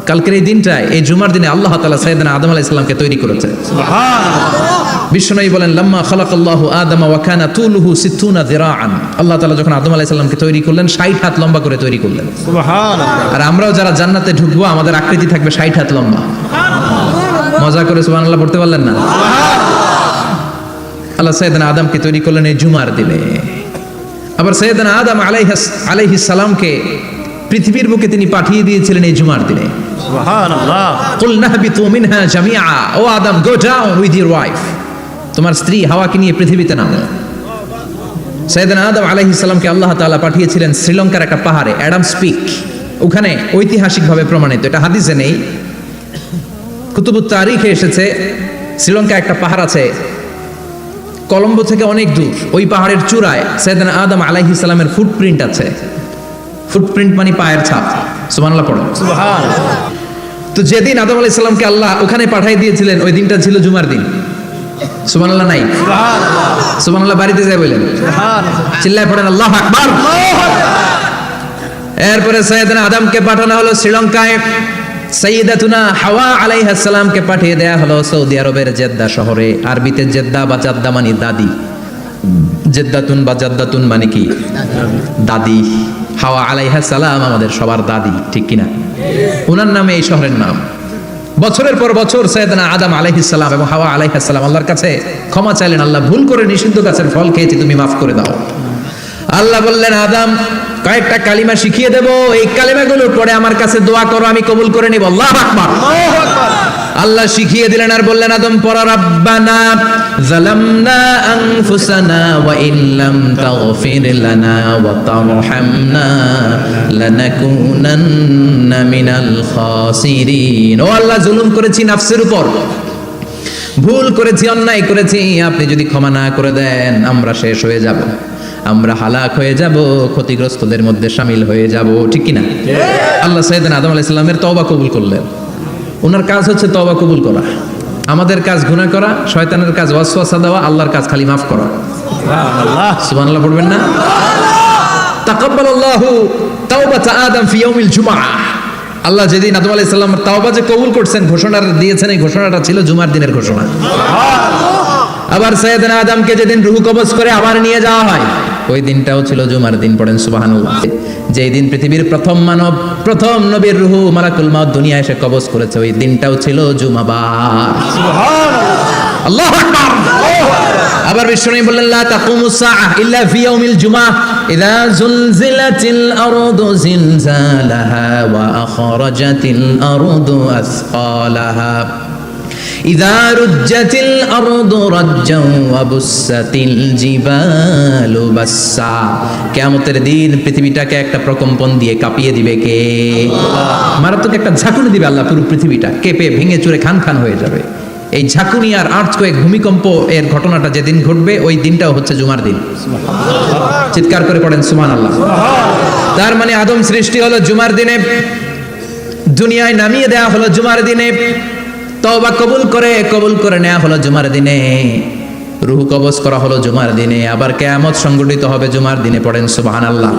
কালকের এই দিনটায়, এই জুমার দিনে আল্লাহ তাআলা সাইয়েদনা আদম আলাইহিস সালামকে তৈরি করেছে। বিশ্বনবী বলেন, লাম্মা খালাকাল্লাহু আদামা ওয়া কানা তুলুহু 60 যিরাআন। আল্লাহ তাআলা যখন আদম আলাইহিস সালামকে তৈরি করলেন 60 হাত লম্বা করে তৈরি করলেন। সুবহানাল্লাহ। আর আমরাও যারা জান্নাতে ঢুকবো আমাদের আকৃতি থাকবে 60 হাত লম্বা। মজা করে সুবহানাল্লাহ পড়তে পারলেন না? আল্লাহ সাইয়েদনা আদমকে তৈরি করলেন এই জুমার দিনে। আবার সাইয়েদনা আদম আলাইহিস সালামকে পৃথিবীর বুকে তিনি পাঠিয়ে দিয়েছিলেন এই জুমার দিনে। সুবহানাল্লাহ। কুল নাহবিতু মিনহা জামিআ, ও Adam go down with your wife, তোমার স্ত্রী হাওয়াকে নিয়ে পৃথিবীতে নামো। সাইয়েদনা আদম আলাইহিস সালামকে আল্লাহ তাআলা পাঠিয়েছিলেন শ্রীলঙ্কার একটা পাহাড়ে, অ্যাডামস পিক। ওখানে ঐতিহাসিকভাবে প্রমাণিত, এটা হাদিসে নেই, কুতুবুত তারিখে এসেছে। শ্রীলঙ্কায় একটা পাহাড় আছে, কলম্বো থেকে অনেক দূর। ওই পাহাড়ের চূড়ায় সাইয়েদনা আদম আলাইহিস সালামের ফুটপ্রিন্ট আছে। ফুটপ্রিন্ট মানে পায়ের ছাপ। সুবহানাল্লাহ পড়ো। সুবহানাল্লাহ। তো যেদিন আদম আলাইহিস সালামকে আল্লাহ ওখানে পাঠিয়ে দিয়েছিলেন ওই দিনটা ছিল জুমার দিন। সুবহানাল্লাহ নাই? সুবহানাল্লাহ। সুবহানাল্লাহ বাড়িতে যায় বলেন, সুবহানাল্লাহ। চিল্লায় পড়েন আল্লাহু আকবার। এরপরে সাইয়েদনা আদমকে পাঠানো হলো শ্রীলঙ্কায়। সাইয়্যিদাতুনা হাওয়া আলাইহিস সালামকে পাঠিয়ে দেয়া হলো সৌদি আরবের জেদ্দা শহরে। আরবিতে জেদ্দা বা জাদ্দা মানে দাদি। জেদ্দাতুন বা জাদ্দাতুন মানে কি? দাদি। হাওয়া আলাইহিস সালাম আমাদের সবার দাদি, ঠিক কিনা? ওনার নামে এই শহরের নাম। বছরের পর বছর সাইয়েদনা আদম আলাইহিস সালাম এবং হাওয়া আলাইহিস সালাম আল্লাহর কাছে ক্ষমা চাইলেন, আল্লাহ ভুল করে নিষিদ্ধ গাছের ফল খেয়েছি, তুমি মাফ করে দাও। আল্লাহ বললেন, আদম কয়েকটা কালিমা শিখিয়ে দেব, এই কালিমাগুলোর পরে আমার কাছে দোয়া করো, আমি কবুল করে নিব। আল্লাহু আকবার। আল্লাহ শিখিয়ে দিলেন আর বললেন, আদম পড়ো, রাব্বানা যালামনা আনফুসানা ওয়া ইল্লাম তাগফির লানা ওয়া তারহামনা লানাকুনান্না মিনাল খাসিরিন। ও আল্লাহ, জুলুম করেছি নাফসের উপর, ভুল করেছি, অন্যায় করেছি, আপনি যদি ক্ষমা না করে দেন আমরা শেষ হয়ে যাব, আমরা হালাক হয়ে যাব, ক্ষতিগ্রস্তদের মধ্যে শামিল হয়ে যাব, ঠিক কিনা? আল্লাহ সাইয়েদনা আদম আলাইহিস সালামের তওবা কবুল করলেন। ওনার কাজ হচ্ছে তওবা কবুল করা। আমাদের কাজ গুনাহ করা, শয়তানের কাজ ওয়াসওয়াসা দেওয়া, আল্লাহর কাজ খালি মাফ করা। সুবহানাল্লাহ। সুবহানাল্লাহ পড়বেন না? তাকাব্বালাল্লাহু তাওবাতা আদম ফি ইয়াউমিল জুমআহ। আল্লাহ যেদিন আদম আলাইহিস সালামের তওবা যে কবুল করছেন, ঘোষণা দিয়েছেন, এই ঘোষণাটা ছিল জুমার দিনের ঘোষণা। আবার সাইয়েদনা আদমকে যেদিন রূহ কবজ করে আবার নিয়ে যাওয়া হয়, ওই দিনটাও ছিল জুমার দিন। পড়েন সুবহানাল্লাহ। যেই দিন পৃথিবীর প্রথম মানব, প্রথম নবীর রূহ মালাকুল মাউত দুনিয়ায় এসে কবজ করেছে, ওই দিনটাও ছিল জুমাবার। সুবহানাল্লাহ। আল্লাহু আকবার। আবার বিশ্বনবী বললেন, লা তাকুমুস সাআহ ইল্লা ফি ইয়াউমিল জুমআহ ইযা যুলজিলাতিল আরদু জিলজালাহা ওয়া আখরাজাতিল আরদু আসকালাহা ইযা রুজ্জাতিল আরদু রাজ্জাও ওয়া বুসাতিল জিবালু বাসসা। কিয়ামতের দিন পৃথিবীটাকে একটা প্রকম্পন দিয়ে কাঁপিয়ে দিবে কে? মারাত্মক একটা ঝাঁকুনি দিবে আল্লাহ, পুরো পৃথিবীটা কেঁপে ভেঙে চুরে খান খান হয়ে যাবে। এই ঝাঁকুনি আর আর্থকোয়েক, ভূমিকম্প এর ঘটনাটা যেদিন ঘটবে ওই দিনটাও হচ্ছে জুমার দিন। চিৎকার করে পড়েন সুবহানাল্লাহ। তার মানে আদম সৃষ্টি হলো জুমার দিনে, দুনিয়ায় নামিয়ে দেয়া হলো জুমার দিনে, তওবা কবুল করে নেওয়া হলো জুমার দিনে, রূহ কবজ করা হলো জুমার দিনে, আবার কিয়ামত সংগঠিত হবে জুমার দিনে। পড়েন সুবহানাল্লাহ।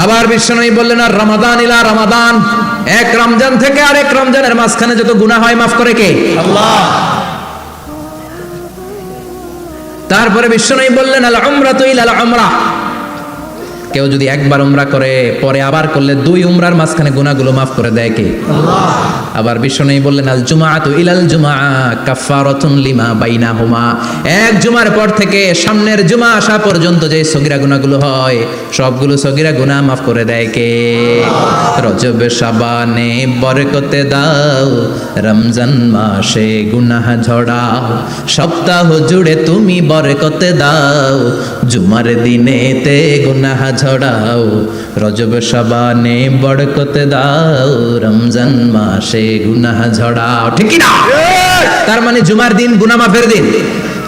আবার বিশ্বনবী বললেন, আর রমাদান ইলা রমাদান, এক রমজান থেকে আরেক রমজানের মাঝখানে যত গুনাহ হয় মাফ করে কে? আল্লাহ। তারপরে বিশ্বনবী বললেন, আল উমরাতু ইলাল উমরা, কেউ যদি একবার উমরা করে পরে আবার করলে 2 উমরার মাঝখানে গুনাহগুলো মাফ করে দেয় কে? আল্লাহ। আবার বিশ্বনবী বললেন, আল জুমআতু ইলাল জুমআ কাফফারাতুন লিমা বাইনাহুমা, এক জুমার পর থেকে সামনের জুমা আসা পর্যন্ত যে সগীরা গুনাহগুলো হয় সবগুলো সগীরা গুনাহ মাফ করে দেয় কে? রজব শাবানে বরকতে দাও, রমজান মাসে গুনাহ ঝড়াও, সপ্তাহ জুড়ে তুমি বরকতে দাও, জুমার দিনেতে গুনাহ ঝড়াও, রজব শাবানে বরকতে দাও, রমজান মাসে গুনাহ ঝড়াও, ঠিক কি না? তার মানে জুমার দিন গুনাহ মাফের দিন।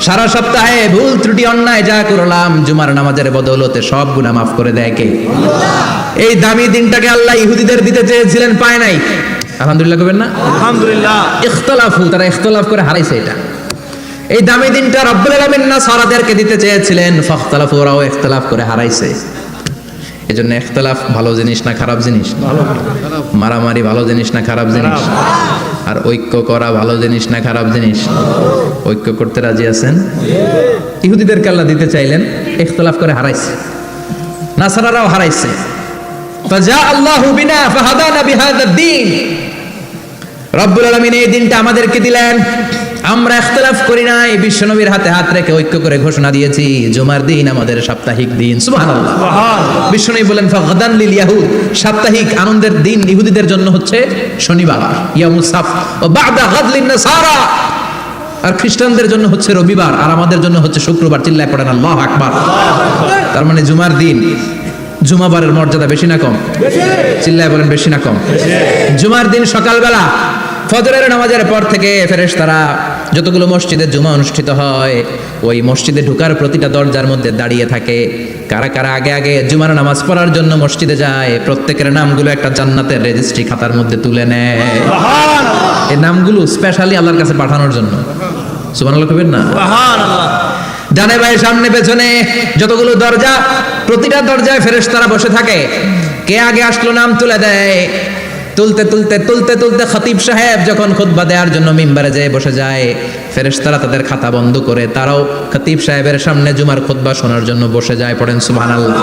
সারা সপ্তাহে ভুল ত্রুটি অন্যায় যা করলাম জুমার নামাজের বদৌলতে সব গুনাহ মাফ করে দেয় কে? আল্লাহ। এই দামি দিনটাকে আল্লাহ ইহুদিদের দিতে চেয়েছিলেন, পায় নাই। আলহামদুলিল্লাহ কবেন না? আলহামদুলিল্লাহ। ইখতিলাফু, তারা ইখতিলাফ করে হারাইছে এটা। এই দামি দিনটা রব্বুল আলামিন নাসারাদেরকে দিতে চেয়েছিলেন, ফাখতালাফু, ওরাও ইখতিলাফ করে হারাইছে। এজন্য ইখতিলাফ ভালো জিনিস না খারাপ জিনিস? মারামারি ভালো জিনিস না খারাপ জিনিস? আর ঐক্য করা ভালো জিনিস না খারাপ জিনিস? ঐক্য করতে রাজি আছেন? ইহুদিদেরকে আল্লাহ দিতে চাইলেন, ইখতিলাফ করে হারাইছে। নাসারারাও হারাইছে। ফাজা আল্লাহু বিনা ফাহাদানা বিহাদা দ্বীন। রব্বুল আলামিন এই দিনটা আমাদেরকে দিলেন, আমরা ইখতিলাফ করি নাই, বিশ্বনবীর হাতে হাত রেখে ঐক্য করে ঘোষণা দিয়েছি জুমার দিন আমাদের সাপ্তাহিক দিন। সুবহানাল্লাহ। বিশ্বনবী বলেন ফাগাদান লিল ইয়াহুদ, সাপ্তাহিক আনন্দের দিন ইহুদিদের জন্য হচ্ছে শনিবার, ইয়ামুস সাফত, ও বা'দা গাদ লিন নাসারা, আর খ্রিস্টানদের জন্য হচ্ছে রবিবার, আর আমাদের জন্য হচ্ছে শুক্রবার। চিল্লায় পড়েন আল্লাহু আকবার। তার মানে জুমার দিন, জুমাবারের মর্যাদা বেশি না কম? চিল্লায় বলেন বেশি না কম? জুমার দিন সকালবেলা ফজরের নামাজের পর থেকে ফেরেশতারা যতগুলো মসজিদে জুমা অনুষ্ঠিত হয় ওই মসজিদে ঢোকার প্রতিটা দরজার মধ্যে দাঁড়িয়ে থাকে। কারা কারা আগে আগে জুমার নামাজ পড়ার জন্য মসজিদে যায়, প্রত্যেকের নামগুলো একটা জান্নাতের রেজিস্ট্রি খাতার মধ্যে তুলে নেয়। এই নামগুলো স্পেশালি আল্লাহর কাছে পাঠানোর জন্য। সুবহানাল্লাহ কইবেন না? ডানে বাঁয়ে সামনে পেছনে যতগুলো দরজা, প্রতিটা দরজায় ফেরেশতারা বসে থাকে। কে আগে আসলো নাম তুলে দেয়। তুলতে তুলতে তুলতে তুলতে খতিব সাহেব যখন খুতবা দেওয়ার জন্য মিম্বারে যেয়ে বসে যায়, ফেরেশতারা তাদের খাতা বন্ধ করে তারাও খতিব সাহেবের সামনে জুমার খুতবা শোনার জন্য বসে যায়। পড়েন সুবহানাল্লাহ।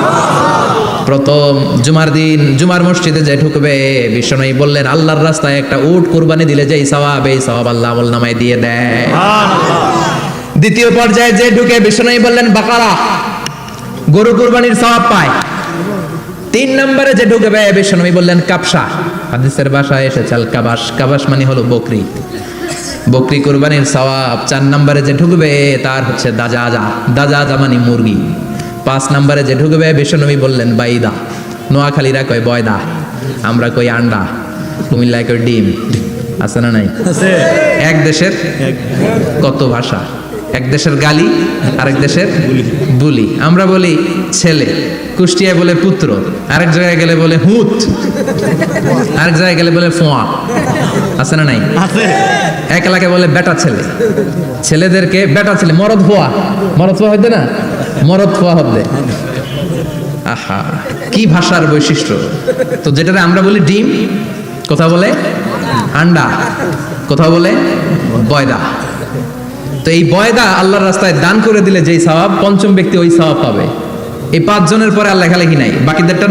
প্রথম জুমার দিন জুমার মসজিদে যে ঢুকবে, বিশ্বনবী বললেন আল্লাহর রাস্তায় একটা উট কুরবানি দিলে যেই সওয়াব, এই সওয়াব আল্লাহ আমলনামায় দিয়ে দেয়। দ্বিতীয় পর্যায়ে যে ঢুকে, বিশ্বনবী বললেন বাকারা, গরু কুরবানির সওয়াব পায়। 3 নম্বরে যে ঢুকবে, বিশ্বনবী বললেন কাবসা, হাদিসের ভাষায় এসেছে আল কাবাস, কাবাস মানে হলো বকরি, বকরি কুরবানির সওয়াব। 4 নম্বরে যে ঢুকবে তার হচ্ছে দাজাজা, দাজাজা মানে মুরগি। 5 নম্বরে যে ঢুকবে, বিশ্বনবী বললেন বাইদা, নোয়াখালীরা কয় বয়দা, আমরা কই আন্ডা, কুমিল্লায় কই ডিম। আছে না নাই? এক দেশের কত ভাষা, এক দেশের গালি আরেক দেশের বুলি। আমরা বলি ছেলে, কুষ্টিয়ায় বলে পুত্র, আরেক জায়গায় গেলে বলে হুত, আরেক জায়গায় গেলে বলে ফোয়া। আছে না নাই? এক এলাকায় বলে বেটা ছেলে, ছেলেদেরকে বেটা ছেলে, মরদ ফোয়া, মরদ ফোয়া হইতে না, মরদ ফোয়া হবে। আহা, কি ভাষার বৈশিষ্ট্য। তো যেটাতে আমরা বলি ডিম, কোথাও বলে আন্ডা, কোথাও বলে বয়দা। তো এই বয়দা আল্লাহর রাস্তায় দান করে দিলে যেই সওয়াব, পঞ্চম ব্যক্তি ওই সওয়াব পাবে। এই 5 জনের পরে আর লেখালেখি নাই, বাকিদেরটা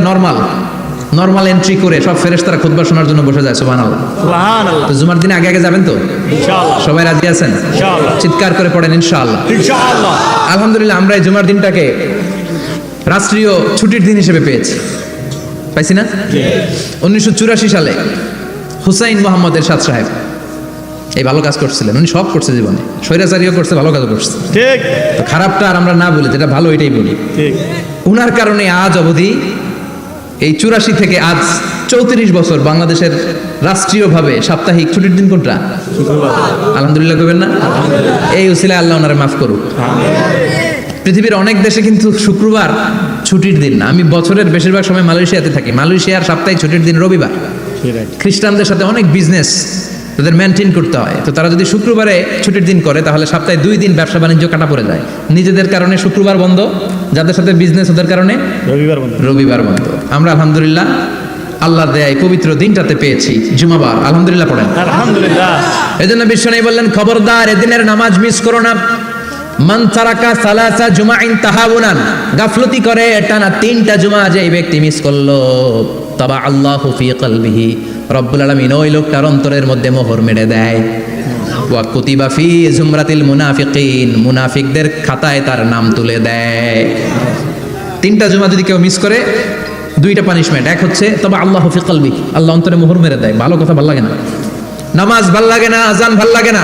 নরমাল এন্ট্রি করে সব ফেরেশতারা খুতবা শোনার জন্য বসে যায়। সুবহানাল্লাহ। সুবহানাল্লাহ। তো জুমার দিনে আগে আগে যাবেন তো ইনশাআল্লাহ? সবাই রাজি আছেন? ইনশাআল্লাহ। চিৎকার করে পড়েন ইনশাআল্লাহ। ইনশাআল্লাহ। আলহামদুলিল্লাহ, আমরা এই জুমার দিনটাকে রাষ্ট্রীয় ছুটির দিন হিসেবে পেয়েছি, পাইছি না? 1984 সালে হুসাইন মোহাম্মদ এরশাদ সাহেব এই ভালো কাজ করছিলেন। উনি সব করছে জীবনে, স্বৈরাচারীও করছে, ভালো কাজও করছে। ঠিক। তো খারাপটা আর আমরা না বলি, যেটা ভালো এটাই বলি। ঠিক। উনার কারণে আজ অবধি এই 84 থেকে আজ 34 বছর বাংলাদেশের রাষ্ট্রীয়ভাবে সাপ্তাহিক ছুটির দিন কোনটা? আলহামদুলিল্লাহ কইবেন না? এই উসিলায় আল্লাহ ওনারে মাফ করুক। পৃথিবীর অনেক দেশে কিন্তু শুক্রবার ছুটির দিন না। আমি বছরের বেশিরভাগ সময় মালয়েশিয়াতে থাকি। মালয়েশিয়ার সাপ্তাহিক ছুটির দিন রবিবার। খ্রিস্টানদের সাথে অনেক বিজনেস তাদের মেনটেন করতে হয়, তো তারা যদি শুক্রবারে ছুটির দিন করে তাহলে সপ্তাহে 2 দিন ব্যবসা বাণিজ্য কাটা পড়ে যায়। নিজেদের কারণে শুক্রবার বন্ধ, যাদের সাথে বিজনেস ওদের কারণে রবিবার বন্ধ। আমরা আলহামদুলিল্লাহ আল্লাহর দয়ায় পবিত্র দিনটাতে পেয়েছি জুমাবার। আলহামদুলিল্লাহ পড়েন আলহামদুলিল্লাহ। এজন্য বিশ্বনবী বললেন খবরদার এদিনের নামাজ মিস করো না। মান তারাকা সালাসা জুমাইন তাহাউনান, গাফলতি করে টানা 3টা জুমা যে ব্যক্তি মিস করলো, তাবা আল্লাহু ফি কলবিহি, রব্বুল আলামিন ওই লোকটার অন্তরের মধ্যে মোহর মেরে দেয়। ওয়া কুতিবা ফি জুমরাতিল মুনাফিকিন, মুনাফিকদের খাতায় তার নাম তুলে দেয়। 3টা জুমা যদি কেউ মিস করে, 2টা পানিশমেন্ট। এক হচ্ছে তবে আল্লাহু ফি কলবি, আল্লাহ অন্তরে মোহর মেরে দেয়। ভালো কথা ভাল লাগে না, নামাজ ভাল লাগে না, আজান ভাল লাগে না,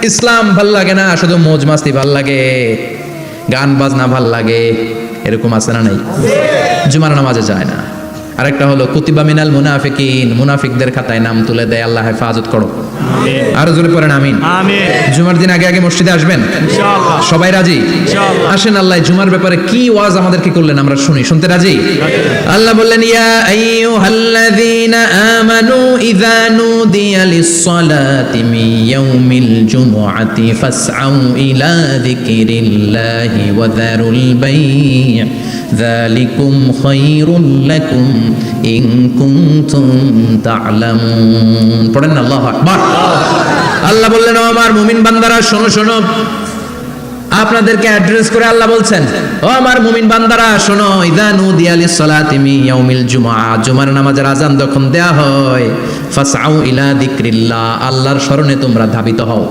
ইসলাম ভাল লাগে না, শুধু মौज মাস্তি ভাল লাগে, গান বাজনা ভাল লাগে, এরকম আছে না নাই? জুমার নামাজে যায় না, আরেকটা হলো কুতিবা মিনাল মুনাফিকিন, মুনাফিকদের খাতায় নাম তুলে দেয়, আল্লাহ হেফাজত করো। আরো জোরে পড়েন আমিন। আমিন। জুমার দিন আগে আগে মসজিদে আসবেন ইনশাআল্লাহ। সবাই রাজি? ইনশাআল্লাহ। আসেন, আল্লাহ জুমার ব্যাপারে কি ওয়াজ আমাদেরকে করলেন আমরা শুনি। শুনতে রাজি? আল্লাহ বললেন, ইয়া আইয়ুহাল্লাযীনা আমানু ইযা নুদিয়া লিস-সালাতি মিন ইয়াউমিল জুমআতি ফাসআউ ইলা যিকরিল্লাহি ওয়া যারুল বাই', যালিকুম খায়রুল লাকুম ইন কুনতুম তা'লামুন। পড়েন না আল্লাহু আকবার। আল্লাহ বললেন, ও আমার মুমিন বান্দারা শোনো শোনো। আপনাদেরকে অ্যাড্রেস করে আল্লাহ বলছেন, ও আমার মুমিন বান্দারা শোনো, ইযা নুদিয়া লিস-সালাতি মিন ইয়াউমিল জুমআ, জুমার নামাজের আযান যখন দেয়া হয়, ফাসআউ ইলা যিকরিল্লাহ, আল্লাহর স্মরণে তোমরা ধাবিত হও।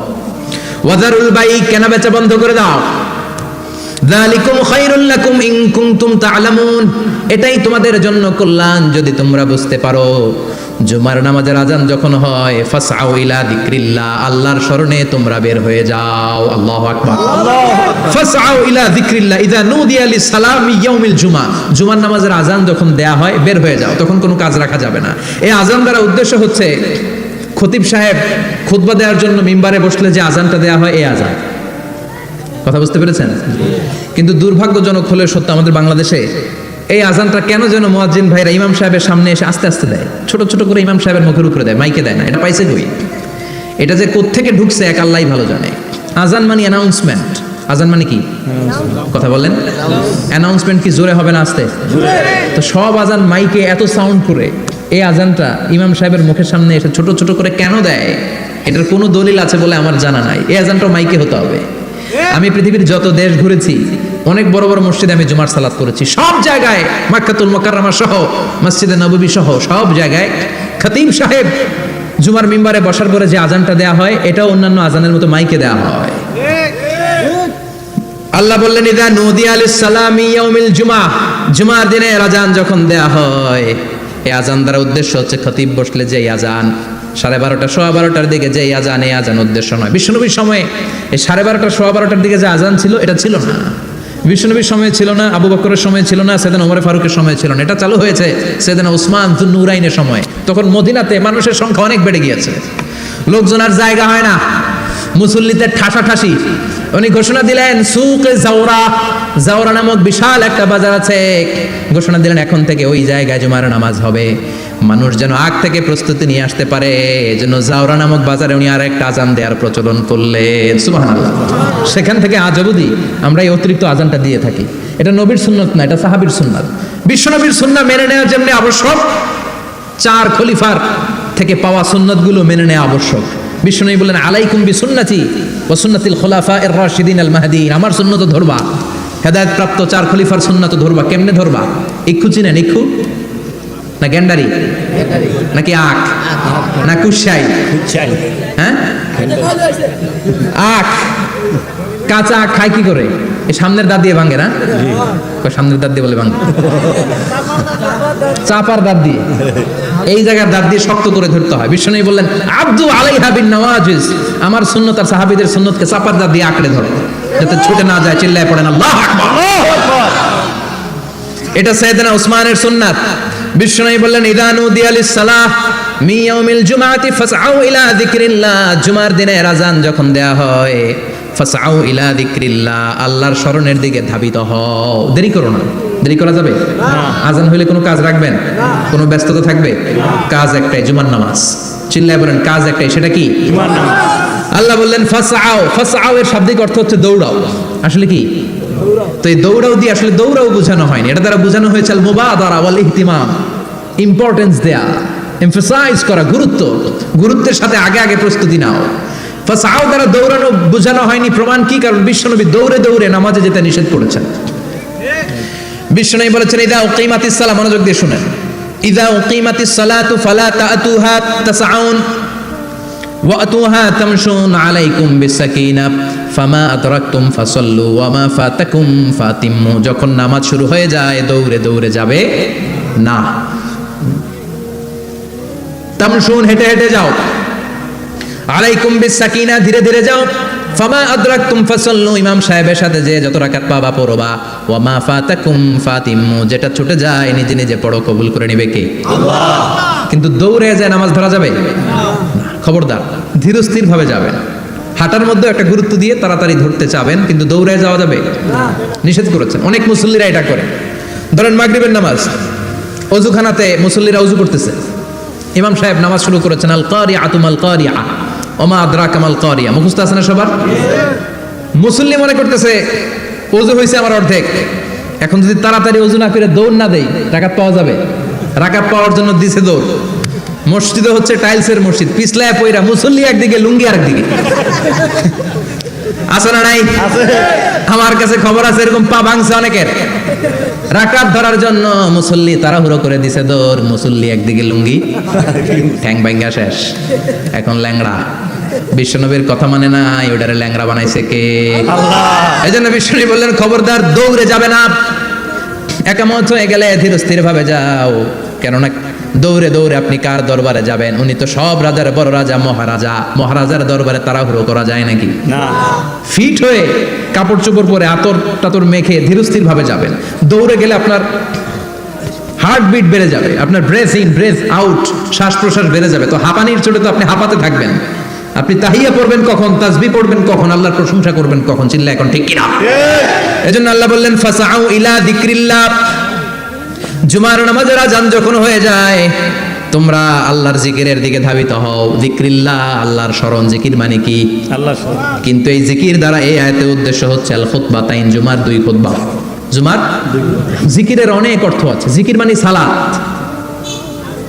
ওয়াযারুল বাই', কেনা বেচা বন্ধ করে দাও। যালিকুম খায়রুল লাকুম ইন কুনতুম তা'লামুন, এটাই তোমাদের জন্য কল্যাণ যদি তোমরা বুঝতে পারো। জুমার নামাজের আযান যখন হয়, ফাসআউ ইলা যিকরিল্লাহ, আল্লাহর স্মরণে তোমরা বের হয়ে যাও। আল্লাহু আকবার। ফাসআউ ইলা যিকরিল্লাহ ইযা নুদিয়া লিস-সালামি ইয়াউমিল জুমআ, জুমার নামাজের আযান যখন দেয়া হয় বের হয়ে যাও, তখন কোনো কাজ রাখা যাবে না। এই আযান দ্বারা উদ্দেশ্য হচ্ছে খতিব সাহেব খুতবা দেওয়ার জন্য মিম্বারে বসলে যে আযানটা দেয়া হয়, এই আযান। কথা বুঝতে পেরেছেন? কিন্তু দুর্ভাগ্যজনক হলে সত্য, আমাদের বাংলাদেশে এই আজানটা কেন যেন মুয়াজ্জিন ভাইরা ইমাম সাহেবের সামনে এসে আস্তে আস্তে দেয়, ছোট ছোট করে ইমাম সাহেবের মুখের উপরে দেয়, মাইকে দেয় না। এটা পাইছে কই? এটা যে কোত্থেকে ঢুকছে এক আল্লাহই ভালো জানে। আজান মানে অ্যানাউন্সমেন্ট। আজান মানে কি? কথা বলেন। অ্যানাউন্সমেন্ট কি জোরে হবে না আস্তে? তো সব আজান মাইকে এত সাউন্ড করে, এই আজানটা ইমাম সাহেবের মুখের সামনে এসে ছোট ছোট করে কেন দেয়? এটার কোনো দলিল আছে বলে আমার জানা নাই। এই আজানটাও মাইকে হতে হবে। আমি পৃথিবীর যত দেশ ঘুরেছি, অনেক বড় বড় মসজিদে আমি জুমার সালাত করেছি, সব জায়গায় মক্কাতুল মুকাররমা সহ মসজিদে নববী সহ সব জায়গায় খতিব সাহেব জুমার মিম্বারে বসার পরে যে আজানটা দেয়া হয়, এটাও অন্যান্য আজানের মতো মাইকে দেয়া হয়। আল্লাহ বললেন, ইযা নুদিয়া লিস-সালামি ইয়াউমিল জুমআ, জুমার দিনে আজান যখন দেয়া হয়, এই আজান দ্বারা উদ্দেশ্য হচ্ছে খতিব বসলে যে আজান 12:30 12:15 দিকে যে আজান, এই আজান উদ্দেশ্য নয়। বিশ্বনবীর সময়ে এই 12:30 12:15 দিকে যে আজান ছিল, এটা ছিল না। বিশ্বনবীর সময় ছিল না, আবু বকরের সময় ছিল না, সাইয়েদনা ওমর ফারুকের সময় ছিল না। এটা চালু হয়েছে সাইয়েদনা উসমান যুন্নুরাইনের সময়। তখন মদিনাতে মানুষের সংখ্যা অনেক বেড়ে গিয়েছে, লোকজন আর জায়গা হয় না, মুসল্লিতে ঠাসাঠাসি। উনি ঘোষণা দিলেন, সুকে জাওরা, জাওরা নামক বিশাল একটা বাজার আছে, ঘোষণা দিলেন এখন থেকে ওই জায়গায় জুমার নামাজ হবে। মানুষ যেন আগ থেকে প্রস্তুতি নিয়ে আসতে পারে, এজন্য জাওরা নামক বাজারে উনি আর একটা আজান দেওয়ার প্রচলন করলেন। সুবহানাল্লাহ। সেখান থেকে আজ অবধি আমরা এই অতিরিক্ত আজানটা দিয়ে থাকি। এটা নবীর সুন্নত না, এটা সাহাবীর সুন্নাত। বিশ্বনবীর সুন্নাহ মেনে নেওয়া যেমনি আবশ্যক, 4 খলিফার থেকে পাওয়া সুন্নাতগুলো মেনে নেওয়া আবশ্যক। বিশ্বনবী বললেন, আলাইকুম বিসুন্নতি ওয়া সুন্নাতিল খুলাফায়ে রাশিদিন আল মাহদিয়িন, আমার সুন্নাত ধরবা, হেদায়েত প্রাপ্ত 4 খলিফার সুন্নাত ধরবা। কেমনে ধরবা? ইক্ষু চিনেন? ইক্ষু না গ্যান্ডারি নাকি আখ না কুশাই? হ্যাঁ, আখ। কাঁচা আখ খায় কি করে? এই সামনের দাঁত দিয়ে ভাঙে না? সামনের দাঁত দিয়ে বলে ভাঙে, চাপার দাঁত দিয়ে, এই জায়গার দাঁত দিয়ে শক্ত করে ধরতে হয়। বিশ্বনবী বললেন, আব্দু আলাইহা বিন নওয়াজিজ, আমার সুন্নত আর সাহাবীদের সুন্নতকে চাপার দাঁত দিয়ে আঁকড়ে ধরো, যাতে ছুটে না যায়। চিল্লায় পড়েন আল্লাহু আকবার। এটা সাইয়েদনা উসমানের সুন্নাত। বিশ্বনবী বললেন, ইযা নুদিয়া লিস-সালাহ মিন ইয়াউমিল জুমআতি ফাসআউ ইলা যিকরিল্লাহ, জুমার দিনে আযান যখন দেয়া হয়, ফাসআউ ইলা যিকরিল্লাহ, আল্লাহর স্মরণের দিকে ধাবিত হও। দেরি করো না। দেরি করা যাবে? আযান হইলে কোনো কাজ রাখবেন? কোনো ব্যস্ততা থাকবে? কাজ একটাই, জুমার নামাজ। চিল্লায় বলেন, কাজ একটাই, সেটা কি? জুমার নামাজ। আল্লাহ বললেন ফাসআউ, ফাসআউ এর শাব্দিক অর্থ হচ্ছে দৌড়াও। আসলে কি? তো এই দৌড়াও দিয়ে আসলে দৌড়াও বোঝানো হয়নি, এটা দ্বারা বোঝানো হয়েছে আল মুবাদারা ওয়াল ইহতিমাম, ইম্পর্টেন্স দেয়া, এমফাসাইজ করা, গুরুত্ব, গুরুত্বের সাথে আগে আগে প্রস্তুতি নাও। ফাসআউ দ্বারা দৌড়ানো বোঝানো হয়নি। প্রমাণ কি? কারণ বিশ্বনবী দৌড়ে দৌড়ে নামাজে যেতে নিষেধ করেছেন। বিশ্বনবী বলেছেন, ইযা উকিমাতিস সালাহ, মনোযোগ দিয়ে শুনেন, ইযা উকিমাতিস সালাতু ফালা তা'তুহা তাসআউন ওয়া আতুহা তামশুন আলাইকুম বিসাকিনাহ ফামা আদরাকতুম ফাসাল্লু ওয়া মা ফাতাকুম ফাতিম্মু, যখন নামাজ শুরু হয়ে যায় দৌড়ে দৌড়ে যাবে না। তামশুন, হেঁটে হেঁটে যাও। আলাইকুম বিসাকিনাহ, ধীরে ধীরে যাও। ফামা আদরাকতুম ফাসাল্লু, ইমাম সাহেবের সাথে যে যত রাকাত পাবা পড়বা, ওয়া মা ফাতাকুম ফাতিমু, যেটা ছুটে যায় নিজে নিজে পড়ো, কবুল করে নেবে কে? আল্লাহ। কিন্তু দৌড়ে যায় নামাজ ধরা যাবে না, খবরদার, ধীরস্থির ভাবে যাবেন। হাঁটার মধ্যে একটা গুরুত্ব দিয়ে তাড়াতাড়ি ধরতে চাবেন, কিন্তু দৌড়ে যাওয়া যাবে না, নিষেধ করেছেন। অনেক মুসল্লিরা এটা করে। ধরেন মাগরিবের নামাজ, অজুখানাতে মুসল্লিরা অজু করতেছে, ইমাম সাহেব নামাজ শুরু করেছেন, আল কারিআতু মাল কারিআ ওমা আদরাকা মাল কারিআ, মুখস্থ আছে না সবার? মুসল্লি মনে করতেছে ওযু হয়েছে আমার অর্ধেক, এখন যদি তাড়াতাড়ি ওযু না করে দৌড় না দেই রাকাত পাওয়া যাবে? রাকাত পাওয়ার জন্য দিছে দৌড়। মসজিদে হচ্ছে টাইলসের মসজিদ, পিছলায় পয়রা মুসল্লি একদিকে, লুঙ্গি আরেকদিকে। আছে না নাই? আমার কাছে খবর আছে এরকম পা ভাঙছে অনেকের। রাকাত ধরার জন্য মুসল্লি তাড়াহুড়ো করে দিছে দৌড়, মুসল্লি একদিকে লুঙ্গি, ঠ্যাং ভাঙ্গা শেষ, এখন ল্যাংড়া। বিশ্বনবীর কথা মানে না, ওটারে ল্যাংড়া বানাইছে কে? আল্লাহ। এই জন্য বিশ্বনবী বললেন খবরদার দৌড়ে যাবে না, একামত হয়ে গেলে ধীর স্থির ভাবে যাও। কেননা দৌড়ে দৌড়ে আপনি কার দরবারে যাবেন? উনি তো সব রাজার বড় রাজা, মহারাজা। মহারাজার দরবারে তাড়াহুড়ো করা যায় নাকি? না। ফিট হয়ে কাপড় চোপড় পরে আতর টাতর মেখে ধীরস্থির ভাবে যাবেন। দৌড়ে গেলে আপনার হার্টবিট বেড়ে যাবে, আপনার ব্রেথ ইন ব্রেথ আউট, শ্বাস প্রশ্বাস বেড়ে যাবে। তো হাঁপানির চোটে তো আপনি হাঁপাতে থাকবেন। আপনি তাহিয়া পড়বেন কখন, তাসবিহ পড়বেন কখন, আল্লাহর প্রশংসা করবেন কখন? চিল্লা এখন ঠিক কিনা? এজন্য আল্লাহ বললেন ফাসাউ ইলা যিকরিল্লাহ, জুমার নামাজের আযান যখন হয়ে যায় তোমরা আল্লাহর জিকিরের দিকে ধাবিত হও। যিকরিল্লাহ, আল্লাহর স্মরণ। জিকির মানে কি? আল্লাহর স্মরণ। কিন্তু এই জিকির দ্বারা এই আয়াতের উদ্দেশ্য হচ্ছে আল খুতবাতাইন, জুমার দুই খুতবা। জুমার জিকিরের অনেক অর্থ আছে। জিকির মানে সালাত,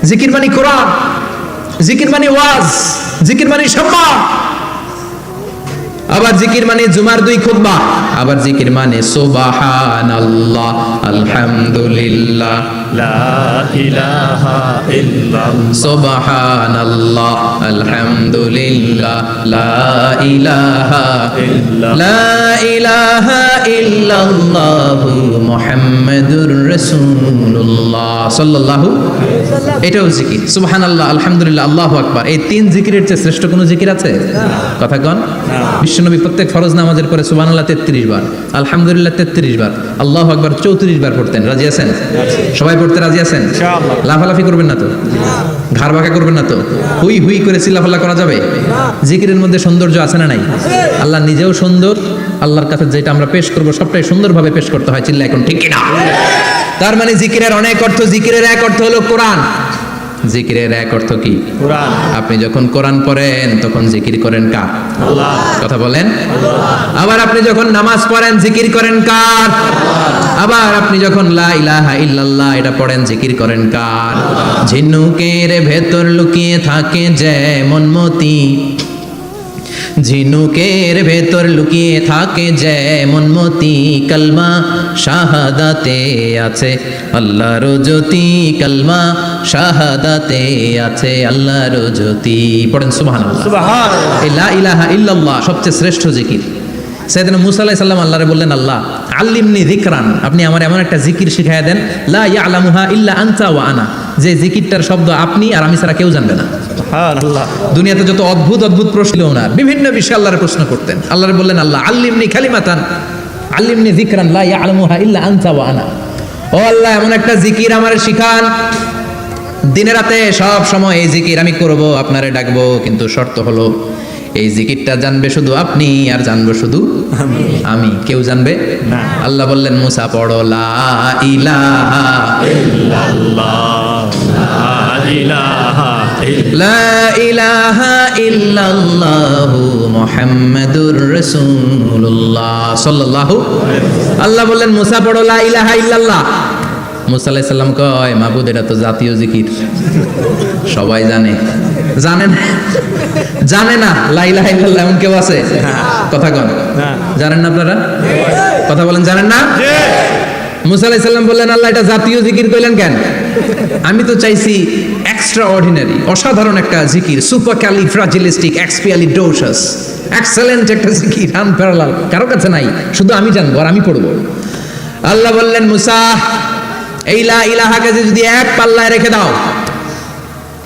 জিকির মানে কোরআন, জিকির মানে ওয়াজ, জিকির মানে সম্মান। আবার জিকির মানে জুমার দুই খুতবা। আবার জিকির মানে সুবহানাল্লাহ, আলহামদুলিল্লাহ, লা ইলাহা ইল্লাল্লাহ, সুবহানাল্লাহ, আলহামদুলিল্লাহ, লা ইলাহা ইল্লাল্লাহ, লা ইলাহা ইল্লাল্লাহু মুহাম্মাদুর রাসূলুল্লাহ সাল্লাল্লাহু আলাইহি ওয়াসাল্লাম। এটাও জিকির। সুবহানাল্লাহ, আলহামদুলিল্লাহ, আল্লাহু আকবার। এই তিন জিকিরের চেয়ে শ্রেষ্ঠ কোনো জিকির আছে? কথা কন। বিশ্বনবী প্রত্যেক ফরজ নামাজের পরে সুবহানাল্লাহ 33 বার, আলহামদুলিল্লাহ 33 বার, আল্লাহু আকবার 34 বার পড়তেন। রাজি আছেন? সবাই পড়তে রাজি আছেন? ইনশাআল্লাহ। লাফালাফি করবেন না তো? ঘাড় বাঁকা করবেন না তো? হুই হুই করে চিল্লাফাল্লা করা যাবে? জিকিরের মধ্যে সৌন্দর্য আছে না নাই? আল্লাহ নিজেও সুন্দর, আল্লাহর কাছে যেটা আমরা পেশ করব সবটাই সুন্দরভাবে পেশ করতে হয়। চিল্লা এখন ঠিক কিনা? তার মানে জিকিরের অনেক অর্থ। জিকিরের এক অর্থ হলো কোরআন। জিকিরের এক অর্থ কি? কোরআন। আপনি যখন কোরআন পড়েন তখন জিকির করেন কার? আল্লাহ। কথা বলেন। আবার আপনি যখন নামাজ পড়েন জিকির করেন কার? আবার আপনি যখন লা ইলাহা ইল্লাল্লাহ এটা পড়েন জিকির করেন কার? ঝিনুকের ভেতর লুকিয়ে থাকে যেমন মতি, ঝিনুকের ভেতর লুকিয়ে থাকে যেমন মতি, কালমা শাহাদাতে আছে আল্লাহর জ্যোতি, কালমা শাহাদাতে আছে আল্লাহর জ্যোতি। পড়েন সুবহানাল্লাহ। সুবহানাল্লাহ। লা ইলাহা ইল্লাল্লাহ সবচেয়ে শ্রেষ্ঠ জিকির। সাইয়েদনা মুসা আলাইহিস সালাম আল্লাহরে বললেন, আল্লাহ আল্লিমনি যিকরান, আপনি আমার এমন একটা জিকির শিখাইয়া দেন, লা ইয়ালামুহা ইল্লা আনতা ওয়া আনা, যে জিকিরটার শব্দ আপনি আর আমি ছাড়া কেউ জানবে না। সুবহানাল্লাহ। দুনিয়াতে যত অদ্ভুত অদ্ভুত প্রশ্ন ওনার, বিভিন্ন বিষয়ে আল্লাহরে প্রশ্ন করতেন। আল্লাহরে বললেন, আল্লাহ আল্লিমনি কালিমাতান, আল্লিমনি যিকরান লা ইয়ালামুহা ইল্লা আনতা ওয়া আনা। ও আল্লাহ এমন একটা জিকির আমারে শিখান, দিনে রাতে সব সময় এই জিকির আমি করব, আপনারে ডাকবো, কিন্তু শর্ত হলো এই জিকিরটা জানবে শুধু আপনি আর জানবো শুধু আমি, কেউ জানবে না। আল্লাহ বললেন, মুসা পড়ো লা ইলাহা ইল্লাল্লাহ, লা ইলাহা ইল্লাল্লাহু মুহাম্মাদুর রাসূলুল্লাহ সাল্লাল্লাহু আলাইহি ওয়াসাল্লাম। আল্লাহ বললেন, মুসা পড়ো লা ইলাহা ইল্লাল্লাহ। মুসা আলাইহিস সালাম কয়, মাবুদ এটা তো জাতীয় জিকির, সবাই জানে। জানেন? জানে না লা ইলাহা ইল্লাল্লাহ এমন কেউ আছে? কথা কন। জানেন না আপনারা? কথা বলেন, জানেন না? মুসা আলাইহিস সালাম বললেন, আল্লাহ এটা জাতীয় জিকির কইলেন কেন? আমি তো চাইছি এক্সট্রা অর্ডিনারি, অসাধারণ একটা জিকির, সুপারক্যালিফ্রাজিলিস্টিক এক্সপিয়ালিডোসাস, এক্সেলেন্ট একটা জিকির, আনপ্যারালাল, কারো কাছে নাই, শুধু আমি জানবো আর আমি পড়বো। আল্লাহ বললেন, মুসা এই লা ইলাহাকে যদি এক পাল্লায় রেখে দাও,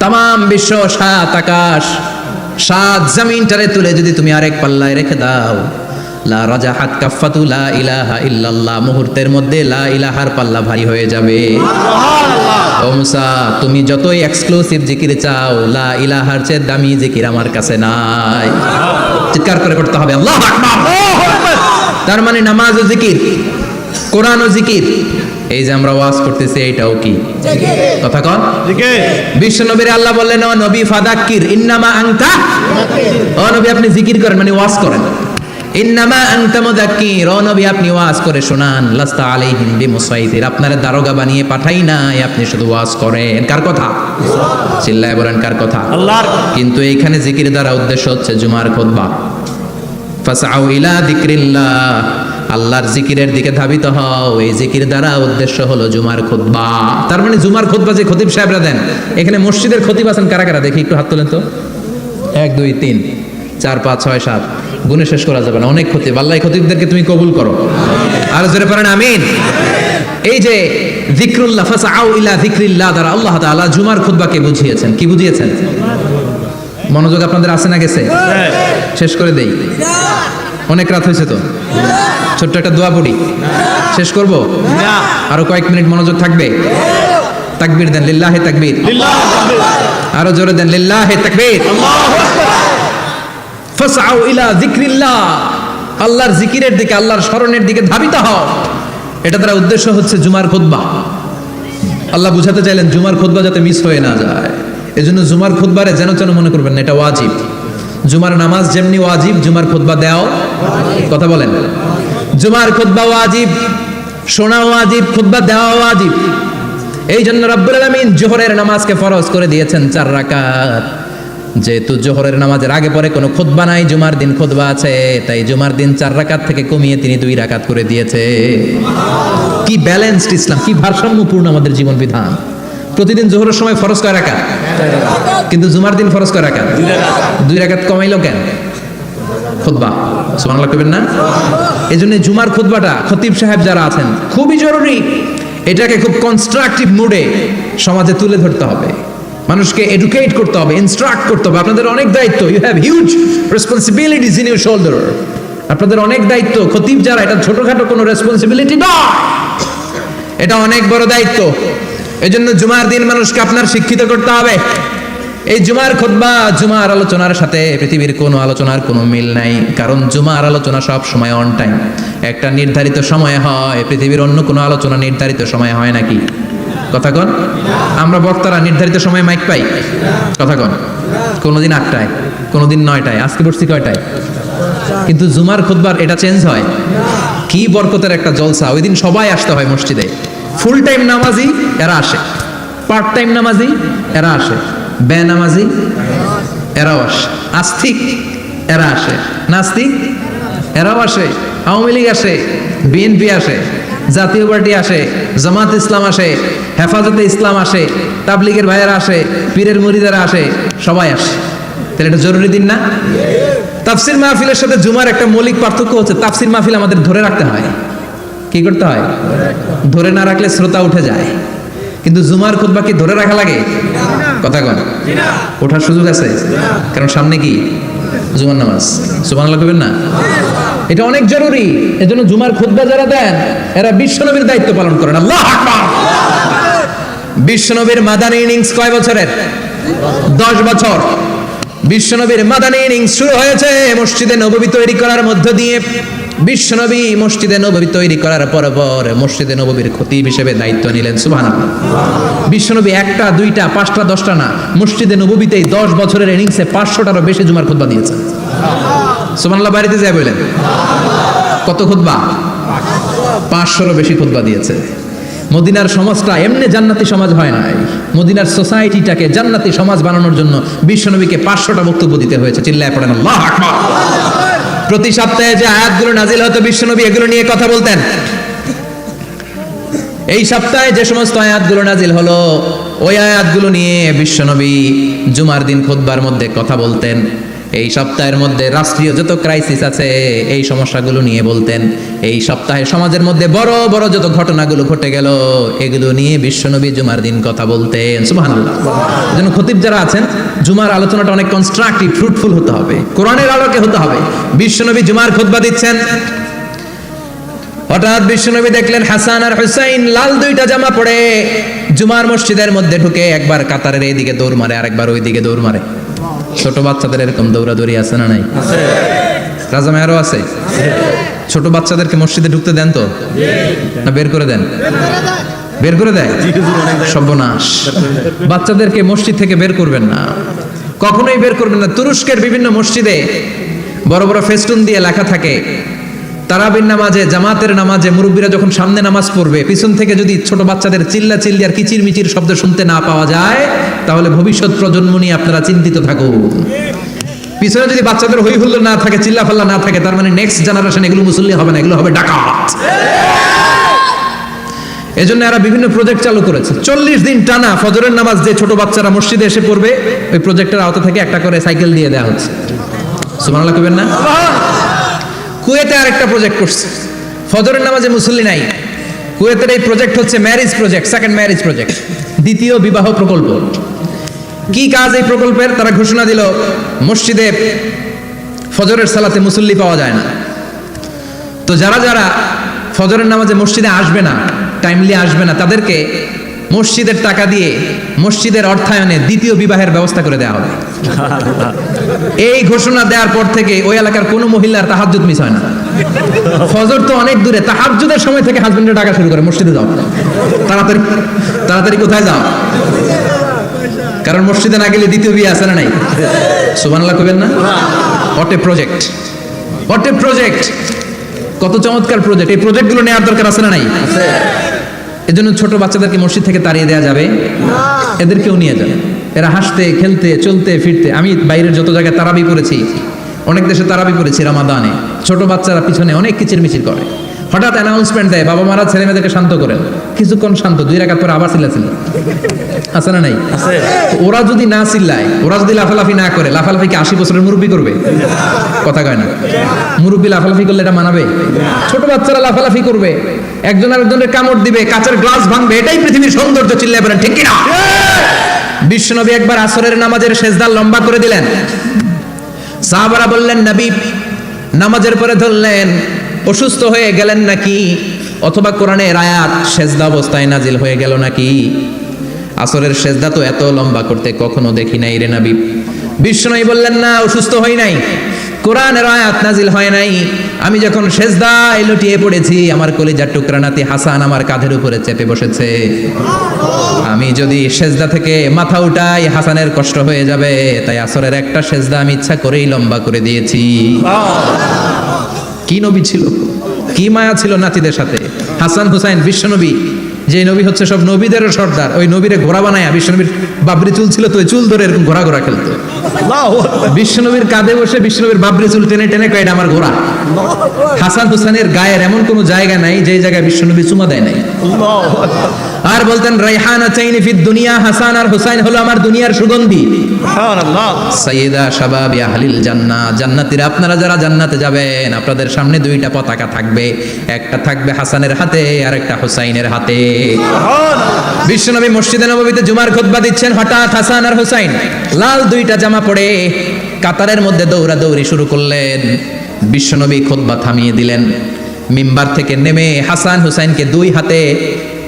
তাম বিশ্ব, সাত আকাশ, সাত জমিনটারে তুলে যদি তুমি আরেক পাল্লায় রেখে দাও, লা রাজাহাত কাফাতু লা ইলাহা ইল্লাল্লাহ, মুহূর্তের মধ্যে লা ইলাহার পাল্লা ভারী হয়ে যাবে। ও মুসা, তুমি যতই এক্সক্লুসিভ জিকির চাও, লা ইলাহার চেয়ে দামি জিকির আমার কাছে নাই। চিৎকার করে করতে হবে আল্লাহু আকবার। তার মানে নামাজ ও জিকির, কোরআন ও জিকির, এই যে আমরা ওয়াজ করতেছি এটাও কি কথা কন? বিশ্ব নবীর আল্লাহ বললেন, ও নবী ফাদাক্কির ইন্নামা আনতা, ও নবী আপনি জিকির করেন মানে ওয়াজ করেন। ইন্নামা আনতা মুযাক্কির, ও নবী আপনি ওয়াজ করে শোনান। লাস্তা আলাইহিম বিমুসাইতির, আপনারা দারোগা বানিয়ে পাঠাই নাই, আপনি শুধু ওয়াজ করেন। কার কথা? চিল্লায় বলেন কার কথা? আল্লাহর। কিন্তু এইখানে জিকির দ্বারা উদ্দেশ্য হচ্ছে জুমার খুতবা। ফাসআউ ইলা যিকরিল্লাহ, আল্লাহর জিকিরের দিকে ধাবিত হও। এই জিকির দ্বারা উদ্দেশ্য হলো জুমার খুতবা। তার মানে জুমার খুতবা যে খতিব সাহেবরা দেন, এখানে মসজিদের খতিব আছেন কারা কারা দেখি একটু হাত তোলেন তো। 1 2 3 4 5 6 7, গুণে শেষ করা যাবে না, অনেক খতিব। আল্লাহ এই খতিবদেরকে তুমি কবুল করো। আর জোরে পড়েন আমিন। এই যে যিকরুল্লাহ, ফাসআউ ইলা যিকরিল্লাহ দ্বারা আল্লাহ তাআলা জুমার খুতবাকে বুঝিয়েছেন। কি বুঝিয়েছেন? মনোযোগ আপনাদের আছে না গেছে? শেষ করে দেই, অনেক রাত হয়েছে তো। ছোট্ট একটা দোয়া পড়ি, শেষ করব? আরো কয়েক মিনিট মনোযোগ থাকবে? তাকবীর দেন, লিল্লাহি তাকবীর। আরো জোরে দেন, লিল্লাহি তাকবীর। ফাসআউ ইলা যিকরিল্লাহ, আল্লাহর জিকিরের দিকে, আল্লাহর স্মরণের দিকে ধাবিত হও। এটা দ্বারা উদ্দেশ্য হচ্ছে জুমার খুতবা। আল্লাহ বুঝাতে চাইলেন জুমার খুতবা যাতে মিস হয়ে না যায়। এজন্য জুমার খুতবারে যেন যেন মনে করবেন না, এটা ওয়াজিব। জুমার নামাজ যেমনি ওয়াজিব, জুমার খুতবা দেও কথা বলেন। জুমার খুতবা ওয়াজিব, শোনা ওয়াজিব, খুতবা দেওয়া ওয়াজিব। এই জন্য রব্বুল আলামিন জোহরের নামাজকে ফরজ করে দিয়েছেন 4 রাকাত। যেহেতু জোহরের নামাজের আগে পরে কোনো খুতবা নাই, জুমার দিন খুতবা আছে, তাই জুমার দিন 4 রাকাত থেকে কমিয়ে তিনি 2 রাকাত করে দিয়েছে। কি ব্যালেন্সড ইসলাম, কি ভারসাম্যপূর্ণ আমাদের জীবন বিধান। প্রতিদিন জোহরের সময় ফরজ কয় রাকাত, কিন্তু জুমার দিন ফরজ কয় রাকাত? 2 রাকাত কমাইলো কেন? খুতবা, সুবহানাল্লাহ কইবেন না? এজন্য জুমার খুতবাটা খতিব সাহেব যারা আছেন খুবই জরুরি। এটাকে খুব কনস্ট্রাকটিভ মুডে সমাজে তুলে ধরতে হবে, মানুষকে এডুকেট করতে হবে, ইনস্ট্রাক্ট করতে হবে। আপনাদের অনেক দায়িত্ব, you have huge responsibilities in your shoulder. আপনাদের অনেক দায়িত্ব। খতিব যারা, এটা ছোটখাটো কোনো রেসপন্সিবিলিটি নয়, এটা অনেক বড় দায়িত্ব। এজন্য জুমার দিন মানুষকে আপনার শিক্ষিত করতে হবে। এই জুমার খুতবা, জুমার আলোচনার সাথে পৃথিবীর কোনো আলোচনার কোনো মিল নাই। কারণ জুমার আলোচনা সব সময় অন টাইম, একটা নির্ধারিত সময়ে হয়। পৃথিবীর অন্য কোনো আলোচনা নির্ধারিত সময়ে হয় নাকি? কথা কন। আমরা বক্তারা নির্ধারিত সময়ে মাইক পাই? কথা কন। কোনোদিন 8টায়, কোনোদিন 9টায়, আজকে বসছি কয়টায়? কিন্তু জুমার খুতবার এটা চেঞ্জ হয়। কি বরকতের একটা জলসা। ওই দিন সবাই আসতে হয় মসজিদে। ফুল টাইম নামাজি এরা আসে, পার্ট টাইম নামাজি এরা আসে, বেনামাজি এরাও আসে, আস্তিক এরা আসে, নাস্তিক এরাও আসে, আওয়ামী লীগ আসে, বিএনপি আসে, জাতীয় পার্টি আসে, জামাত ইসলাম আসে, হেফাজতে ইসলাম আসে, তাবলিগের ভাইয়েরা আসে, পীরের মুরিদারা আসে, সবাই আসে। তাহলে এটা জরুরি দিন না? তাফসির মাহফিলের সাথে জুমার একটা মৌলিক পার্থক্য হচ্ছে, তাফসির মাহফিল আমাদের ধরে রাখতে হয়। কি করতে হয়? ধরে না রাখলে শ্রোতা উঠে যায়। কিন্তু জুমার খুতবা কি ধরে রাখা লাগে? কথা কন। ওঠার সুযোগ আছে, কারণ সামনে কি জুমার নামাজ। সুবহানাল্লাহ কইবেন না? এটা অনেক জরুরি। এজন্য জুমার খুতবা যারা দেন এরা বিশ্বনবীর দায়িত্ব পালন করেন। আল্লাহু আকবার। বিশ্বনবীর মাদানী ইনিংস কয় বছরের? 10 বছর। বিশ্বনবীর মাদানী ইনিংস শুরু হয়েছে মসজিদে নববী তৈরি করার মধ্য দিয়ে। বিশ্বনবী মসজিদে নববী তৈরি করার পর মসজিদে নববীর খতিব হিসেবে দায়িত্ব নিলেন। সুবহানাল্লাহ। বিশ্বনবী 1টা 2টা 5টা 10টা না, মসজিদে নববীতে 10 বছরের ইনিংসে 500টারও বেশি জুমার খুতবা দিয়েছেন। সুবহানাল্লাহ। বাড়িতে যায় বলেন কত খুতবা? 500রও বেশি খুতবা দিয়েছে। মদিনার সমাজটা এমনি জান্নাতি সমাজ হয় নাই। মদিনার সোসাইটিটাকে জান্নাতি সমাজ বানানোর জন্য বিশ্বনবীকে 500টা বক্তব্য দিতে হয়েছে। চিল্লায় পড়েন আল্লাহু আকবার। প্রতি সপ্তাহে যে আয়াতগুলো নাজিল হতো বিশ্বনবী এগুলো নিয়ে কথা বলতেন। এই সপ্তাহে যে সমস্ত আয়াতগুলো নাজিল হলো ওই আয়াতগুলো নিয়ে বিশ্বনবী জুমার দিন খুতবার মধ্যে কথা বলতেন। এই সপ্তাহের মধ্যে রাষ্ট্রীয় যত ক্রাইসিস আছে এই সমস্যাগুলো নিয়ে বলতেন। এই সপ্তাহে সমাজের মধ্যে বড় বড় যত ঘটনাগুলো ঘটে গেল এগুলো নিয়ে বিশ্বনবী জুমার দিন কথা বলতেন। সুবহানাল্লাহ। এজন্য খতিব যারা আছেন জুমার আলোচনাটা অনেক কনস্ট্রাকটিভ, ফ্রুটফুল হতে হবে, কোরআনের আলোকে হতে হবে। বিশ্বনবী জুমার খুতবা দিচ্ছেন, হঠাৎ বিশ্বনবী দেখলেন হাসান আর হুসাইন লাল দুইটা জামা পরে জুমার মসজিদের মধ্যে ঢুকে একবার কাতারের এইদিকে দৌড় মারে, আরেকবার ওইদিকে দৌড় মারে। ছোট বাচ্চাদের এরকম দৌড়াদৌড়ি আছে না নাই? রাজা মেয়ারও আছে। ছোট বাচ্চাদেরকে মসজিদে ঢুকতে দেন তো না বের করে দেন? বের করে দেয়, সর্বনাশ। বাচ্চাদেরকে মসজিদ থেকে বের করবেন না, কখনোই বের করবেন না। তুরস্কের বিভিন্ন মসজিদে বড় বড় ফেস্টুন দিয়ে লেখা থাকে তারাবির নামাজে, জামাতের নামাজে মুরব্বীরা যখন সামনে নামাজ পড়বে পিছন থেকে যদি ছোট বাচ্চাদের চিল্লা চিল্লি আর কিচির মিচির শব্দ শুনতে না পাওয়া যায় তাহলে ভবিষ্যৎ প্রজন্ম নিয়ে আপনারা চিন্তিত থাকুন। পিছনে যদি বাচ্চাদের হই হুল্লোড় না থাকে, চিল্লা ফাল্লা না থাকে, তার মানে নেক্সট জেনারেশন এগুলো মুসল্লি হবে না, এগুলো হবে ডাকাত। এজন্য এরা বিভিন্ন প্রজেক্ট চালু করেছে। 40 দিন টানা ফজরের নামাজ যে ছোট বাচ্চারা মসজিদে এসে পড়বে ওই প্রজেক্টের আওতা থেকে একটা করে সাইকেল দিয়ে দেওয়া হচ্ছে। সুবহানাল্লাহ কইবেন না? কুয়েতে আরেকটা প্রজেক্ট করছে, ফজরের নামাজে মুসল্লি নাই। কুয়েতের এই প্রজেক্ট হচ্ছে marriage project, second marriage project, দ্বিতীয় বিবাহ প্রকল্প। কি কাজ এই প্রকল্পের? তারা ঘোষণা দিল মসজিদে ফজরের সালাতে মুসল্লি পাওয়া যায় না, তো যারা যারা ফজরের নামাজে মসজিদে আসবে না, টাইমলি আসবে না, তাদেরকে মসজিদের টাকা দিয়ে মসজিদের অর্থায়নে দ্বিতীয় বিবাহের ব্যবস্থা করে দেওয়া হবে। এই ঘোষণা দেওয়ার পর থেকে ওই এলাকার কোনো মহিলার তাহাজ্জুদ মিস হয় না। ফজর তো অনেক দূরে, তাহাজ্জুদের সময় থেকে হাজবেন্ডের ডাকা শুরু করে মসজিদে যাও, তাড়াতাড়ি তাড়াতাড়ি কোথায় যাও, কারণ মসজিদে না গেলে দ্বিতীয় বিয়ে আছে না নাই? সুবহানাল্লাহ কইবেন না? What a project, what a project, কত চমৎকার প্রজেক্ট। এই প্রজেক্টগুলো নেওয়ার দরকার আছে না নাই? এজন্য ছোট বাচ্চাদেরকে মসজিদ থেকে তাড়িয়ে দেওয়া যাবে না, এদেরকেও নিয়ে যাবে। এরা হাসতে খেলতে চলতে ফিরতে, আমি বাইরের যত জায়গায় তারাবি করেছি, অনেক দেশে তারাবি করেছি রামাদানে, ছোট বাচ্চারা পিছনে অনেক কিচির মিচির করে, হঠাৎ অ্যানাউন্সমেন্ট দেয় বাবা মারা ছেলে মেয়েদেরকে শান্ত করেন, কিছুক্ষণ শান্ত, 2 রাকাত পরে আবার চিল্লাচিল আছে না নাই? ওরা যদি না চিল্লায়, ওরা যদি লাফালাফি না করে, লাফালাফি কি 80 বছরের মুরব্বী করবে? কথা কয় না, মুরব্বী লাফালাফি করলে এটা মানাবে? ছোট বাচ্চারা লাফালাফি করবে, একজন আরেকজনের কামড় দিবে, কাঁচের গ্লাস ভাঙবে, এটাই পৃথিবীর সৌন্দর্য। চিল্লায় বলেন ঠিক কিনা? বিশ্বনবী একবার আসরের নামাজের সেজদা লম্বা করে দিলেন, সাহাবারা বললেন নবী নামাজের পরে ধরলেন অসুস্থ হয়ে গেলেন নাকি, অথবা কোরআনের আয়াত সেজদা অবস্থায় নাজিল হয়ে গেল নাকি? আসরের সেজদা তো এত লম্বা করতে কখনো দেখি নাই রে নবী। বিশ্বনবী বললেন না, অসুস্থ হই নাই, কোরআনের আয়াত নাজিল হয় নাই, আমি যখন সেজদায় লুটিয়ে পড়েছি আমার কলিজার টুকরা নাতি হাসান আমার কাঁধের উপরে চেপে বসেছে, আমি যদি সেজদা থেকে মাথা উঠাই হাসানের কষ্ট হয়ে যাবে, তাই আসরের একটা সেজদা আমি ইচ্ছা করেই লম্বা করে দিয়েছি। কি নবী ছিল, কি মায়া ছিল নাতিদের সাথে। হাসান হুসাইন বিশ্বনবী, যে নবী হচ্ছে সব নবীদেরও সর্দার, ওই নবীরে ঘোড়া বানায়া, বিশ্বনবীর বাবরি চুল ছিল তো ওই চুল ধরে এরকম ঘোড়া ঘোড়া খেলতো, বিশ্বনবীর কাঁধে বসে বিশ্বনবীর বাবরি চুল টেনে টেনে কয় এটা আমার ঘোড়া। হাসান হুসাইনের গায়ের এমন কোনো জায়গা নাই যে জায়গায় বিশ্বনবী চুমা দেয় নাই। আর বলতেন রাইহানা চাইনি ফিদ দুনিয়া, হাসান আর হুসাইন হলো আমার দুনিয়ার সুগন্ধি। সুবহানাল্লাহ। সাইয়্যিদা শাবাবি আহলিল জান্নাহ, জান্নাতীরা আপনারা যারা জান্নাতে যাবেন আপনাদের সামনে 2টা পতাকা থাকবে, একটা থাকবে হাসানের হাতে আর একটা হুসাইনের হাতে। সুবহানাল্লাহ। বিশ্বনবী মসজিদে নববীতে জুমার খুতবা দিচ্ছেন, হঠাৎ হাসান আর হুসাইন লাল 2টা জামা পরে কাতারের মধ্যে দৌড়াদৌড়ি শুরু করলেন। বিশ্বনবী খুতবা থামিয়ে দিলেন, মিম্বার থেকে নেমে হাসান হুসাইনকে 2 হাতে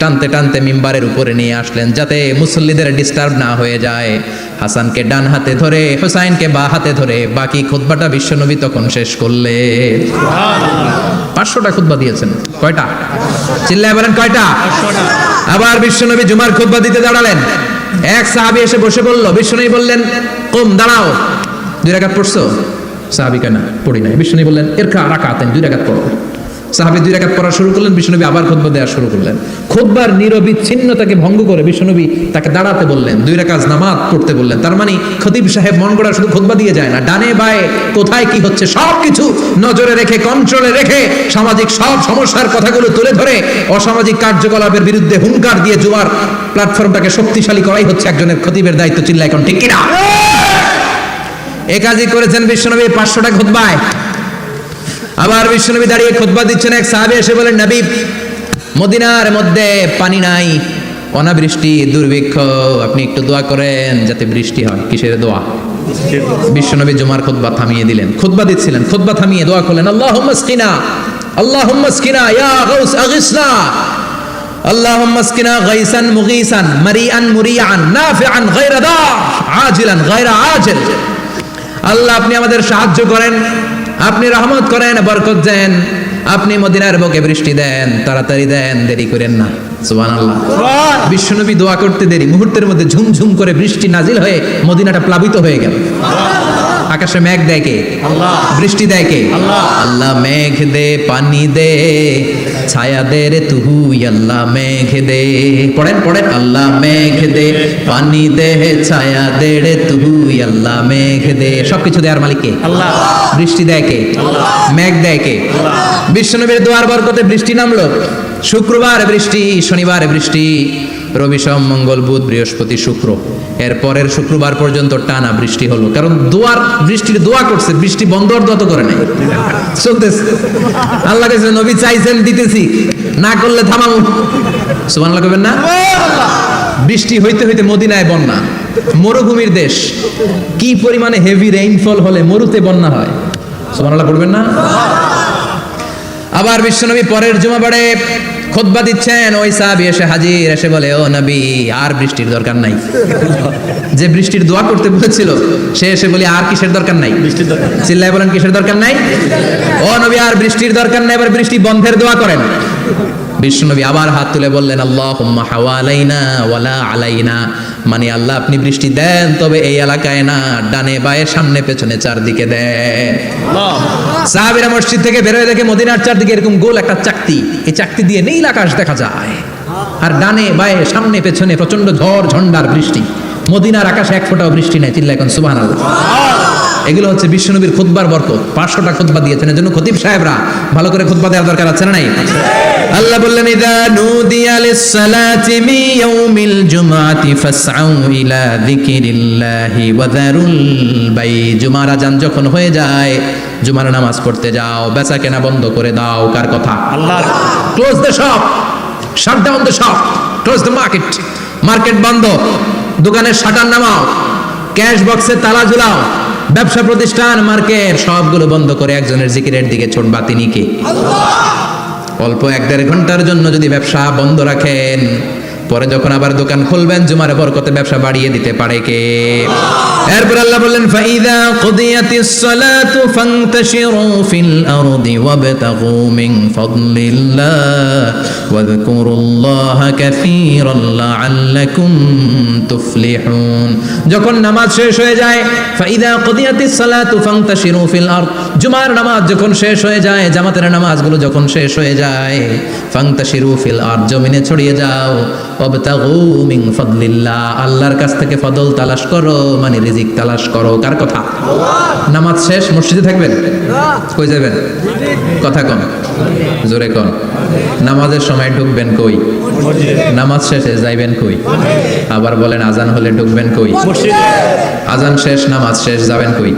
টানতে টানতে মিম্বারের উপরে নিয়ে আসলেন যাতে মুসল্লিদের ডিস্টার্ব না হয়ে যায়। হাসানকে ডান হাতে ধরে হুসাইনকে বাঁ হাতে ধরে বাকি খুতবাটা বিশ্বনবী তখন শেষ করলেন। 500টা খুতবা দিয়েছেন। কয়টা? চিল্লায় বলেন কয়টা? আবার বিশ্বনবী জুমার খুতবা দিতে দাঁড়ালেন, এক সাহাবী এসে বসে বলল, বিশ্বনবী বললেন কম দাঁড়াও, 2 রাকাত পড়ছো? সাহাবী কেন পড়ি নাই। বিশ্বনবী বললেন এরকা রাকাতেন, 2 রাকাত পড়ো। সাহাবী 2 রাকাত পড়া শুরু করলেন, বিশ্বনবী আবার খুতবা দেওয়া শুরু করলেন। খুতবার নিরবিচ্ছিন্নতাকে ভঙ্গ করে বিশ্বনবী তাকে দাঁড়াতে বললেন, 2 রাকাত নামাজ পড়তে বললেন। তার মানে খতিব সাহেব মন গড়া শুধু খুতবা দিয়ে যায় না, ডানে বায়ে কোথায় কি হচ্ছে সবকিছু নজরে রেখে, কন্ট্রোলে রেখে, সামাজিক সব সমস্যার কথাগুলো তুলে ধরে অসামাজিক কার্যকলাপের বিরুদ্ধে হুঙ্কার দিয়ে জুমার প্ল্যাটফর্মটাকে শক্তিশালী করাই হচ্ছে একজনের খতিবের দায়িত্ব। চিল্লা এখন ঠিক কিনা? এ কাজই করেছেন বিশ্বনবী 500টা খুতবায়। আবার বিশ্বনবী দাঁড়িয়ে খুতবা দিচ্ছেন, এক সাহাবী এসে বলেন, নবী মদিনার মধ্যে পানি নাই, অনাবৃষ্টি, দুর্ভিক্ষ, আপনি একটু দোয়া করেন যাতে বৃষ্টি হয়। কিসের দোয়া? বিশ্বনবী জুমার খুতবা থামিয়ে দিলেন, খুতবা দিচ্ছিলেন, খুতবা থামিয়ে দোয়া করলেন, আল্লাহুম্মা আসকিনা, আল্লাহুম্মা আসকিনা ইয়া গাউস আগিসনা, আল্লাহুম্মা আসকিনা গাইসান মুগীসান মারিআন মুরিআন নাফিআন গায়রা দার আজিলান গায়রা আজিল। আল্লাহ আপনি আমাদের সাহায্য করেন, আপনি রহমত করেন, বরকত দেন, আপনি মদিনার বুকে বৃষ্টি দেন, তাড়াতাড়ি দেন, দেরি করেন না। সুবহানাল্লাহ। বিশ্বনবী দোয়া করতে দেরি, মুহূর্তের মধ্যে ঝুমঝুম করে বৃষ্টি নাজিল হয়ে মদিনাটা প্লাবিত হয়ে গেল। আকাশে মেঘ দেয় কে? আল্লাহ। বৃষ্টি দেয় কে? আল্লাহ। আল্লাহ মেঘ দে, পানি দে, ছায়া দে রে তুই, আল্লাহ মেঘ দে। পড়েন পড়েন, আল্লাহ মেঘ দে, পানি দে, ছায়া দে রে তুই, আল্লাহ মেঘ দে। সবকিছু দেওয়ার মালিক কে? আল্লাহ। বৃষ্টি দেয় কে? আল্লাহ। মেঘ দেয় কে? আল্লাহ। বিশ্বনবীর দোয়ার বরকতে বৃষ্টি নামলো। শুক্রবার বৃষ্টি, শনিবার বৃষ্টি, রবি সোম মঙ্গল বুধ বৃহস্পতি শুক্র, এর পরের শুক্রবার পর্যন্ত টানা বৃষ্টি হলো। কারণ বৃষ্টির দোয়া করছে, বৃষ্টি বন্ধ আর দোয়া তো করে নাই, চলতেছে। আল্লাহ কাছে নবী চাইছেন, দিতেছি, না করলে থামাবো। সুবহানাল্লাহ কইবেন না? বৃষ্টি হইতে হইতে মদিনায় বন্যা, মরুভূমির দেশ, কি পরিমাণে হেভি রেইনফল হলে মরুতে বন্যা হয়। সুবহানাল্লাহ পড়বেন না? আবার বিশ্বনবী পরের জুমাবারে খুতবা দিচ্ছেন, ওই সাহাবী এসে হাজির, এসে বলে, ও নবী আর বৃষ্টির দরকার নাই। যে বৃষ্টির দোয়া করতে বলেছিল সে এসে বলি, আর কিসের দরকার নাই? বৃষ্টির দরকার। চিল্লায় বলেন, কিসের দরকার নাই? ও নবী আর বৃষ্টির দরকার নাই, এবার বৃষ্টি বন্ধের দোয়া করেন। বিশ্বনবী আবার হাত তুলে বললেন, আল্লাহুম্মা হাওয়ালাইনা ওয়ালা আলাইনা, মানে আল্লাহ আপনি বৃষ্টি দেন, তবে এই এলাকায় না, ডানে বায়ে সামনে পেছনে চারদিকে দেন। সাহাবীরা মসজিদ থেকে বের হয়ে দেখে মদিনার চারদিকে এরকম গোল একটা চাকতি, এই চাকতি দিয়ে নীল আকাশ দেখা যায়, আর ডানে বায়ে সামনে পেছনে প্রচন্ড ঝড় ঝন্ডার বৃষ্টি। মদিনার আকাশে এক ফোঁটাও বৃষ্টি নেই। চিল্লায় এখন সুবহানাল্লাহ। এগুলো হচ্ছে বিশ্বনবীর খুতবার বরকত। 500টা খুতবা দিয়েছেন, এজন্য খতিব সাহেবরা ভালো করে খুতবা দেওয়ার দরকার আছে না নাই? আল্লাহ বললেন, ইযা নুদিয়া লিস-সালাতি মিন ইয়াউমিল জুমআতি ফাসআউ ইলা যিকিরিল্লাহি ওয়া যারুল বাই। জুমার আযান যখন হয়ে যায়, জুমার নামাজ পড়তে যাও, বেচা কেনা বন্ধ করে দাও। কার কথা? আল্লাহর। Close the shop, shut down the shop, close the market. Market বন্ধ, দোকানের শাটার নামাও, ক্যাশ বক্সে তালা ঝুলাও, ব্যবসা প্রতিষ্ঠান, মার্কেট সবগুলো বন্ধ করে একজনের জিকিরের দিকে ছোটবা। তিনি কে? আল্লাহ। অল্প 1-1.5 ঘন্টার জন্য যদি ব্যবসা বন্ধ রাখেন, পরে যখন আবার দোকান খুলবেন, জুমার বরকতে ব্যবসা বাড়িয়ে দিতে পারে কে? এরপর আল্লাহ বললেন, ফাইযা কুদিয়াতিস সালাতু ফান্তাশিরু ফিল আরদি ওয়াবতাগু মিন ফাদলিল্লাহ ওয়াযকুরুল্লাহা কাসীরান লাআল্লাকুম তুফলিহুন। যখন নামাজ শেষ হয়ে যায়, ফাইযা কুদিয়াতিস সালাতু ফান্তাশিরু ফিল আরদ, জুমার নামাজ যখন শেষ হয়ে যায়, জামাতের নামাজগুলো যখন শেষ হয়ে যায়, ফান্তাশিরু ফিল আরদ, জমিনে ছড়িয়ে যাও, ওয়াবতাগু মিন ফাদলিল্লাহ, আল্লাহর কাছ থেকে ফদল তালাশ করো, মানে রিজিক তালাশ করো। কার কথা? আল্লাহ। নামাজ শেষ মসজিদে থাকবেন? কই যাবেন? কথা কন, জোরে কন। নামাজের সময় ঢুকবেন কই? নামাজ শেষে যাইবেন কই? আবার বলেন, আজান হলে ঢুকবেন কই? মসজিদে। আজান শেষ, নামাজ শেষ, যাবেন কই?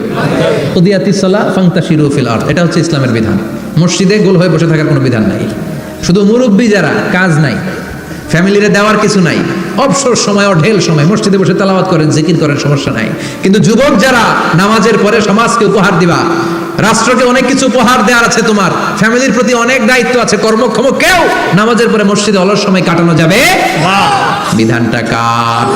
কুদিয়াতিস সালাহ ফান্তাশিরু ফিল আরদ, এটা হচ্ছে ইসলামের বিধান। মসজিদে গোল হয়ে বসে থাকার কোনো বিধান নাই। শুধু মুরব্বী যারা, কাজ নাই, ফ্যামিলিরে দেওয়ার কিছু নাই, অবসর সময় ও ঢেল সময় মসজিদে বসে তেলাওয়াত করেন, জিকির করেন, সমস্যা নাই। কিন্তু যুবক যারা, নামাজের পরে সমাজকে উপহার দিবা, রাষ্ট্রকে অনেক কিছু উপহার দেওয়ার আছে, তোমার ফ্যামিলির প্রতি অনেক দায়িত্ব আছে, কর্মক্ষম কেউ নামাজের পরে মসজিদে অলস সময় কাটানো যাবে না। বিধানটা কার?